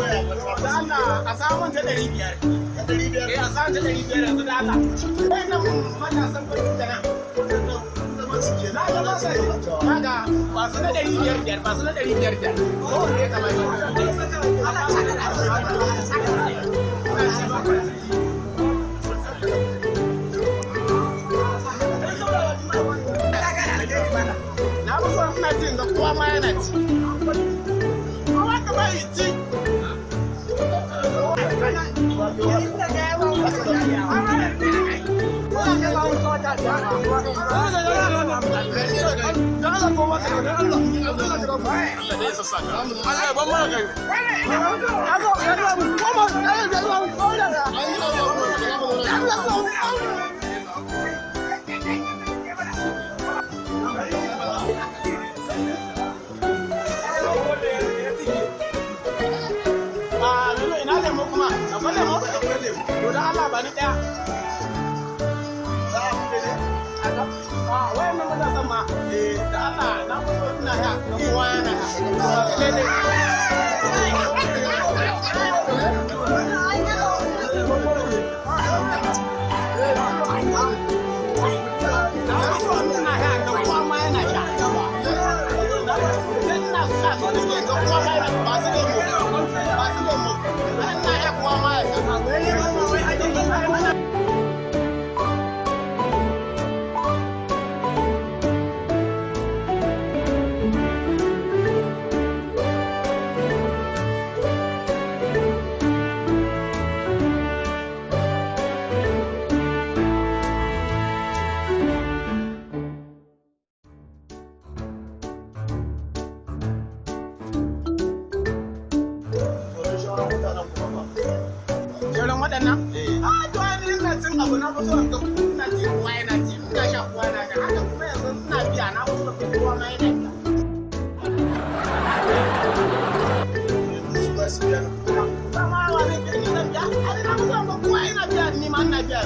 a samun ta 500. A samun ta 500 yanzu da Allah. Nan matasan kwanci da nan. Na ga masa kaga masu na 500 masu na 500 ko ne kamar na ba so ina jin da kowa ma yana ci kowa ka bai ci Allah ba ni daya. Wayannan matasan ma da Allah na musu ina ya kowa yana waɗannan? To ai ina cin abu na so ga ina ci kowa yana ci ina sha kowa na ga haka kuma yanzu ina biya na so ga kowa ma yana biya. Sama wa ne ke ni na biya? Ai na so ga kowa yana biya ni ma ina biya.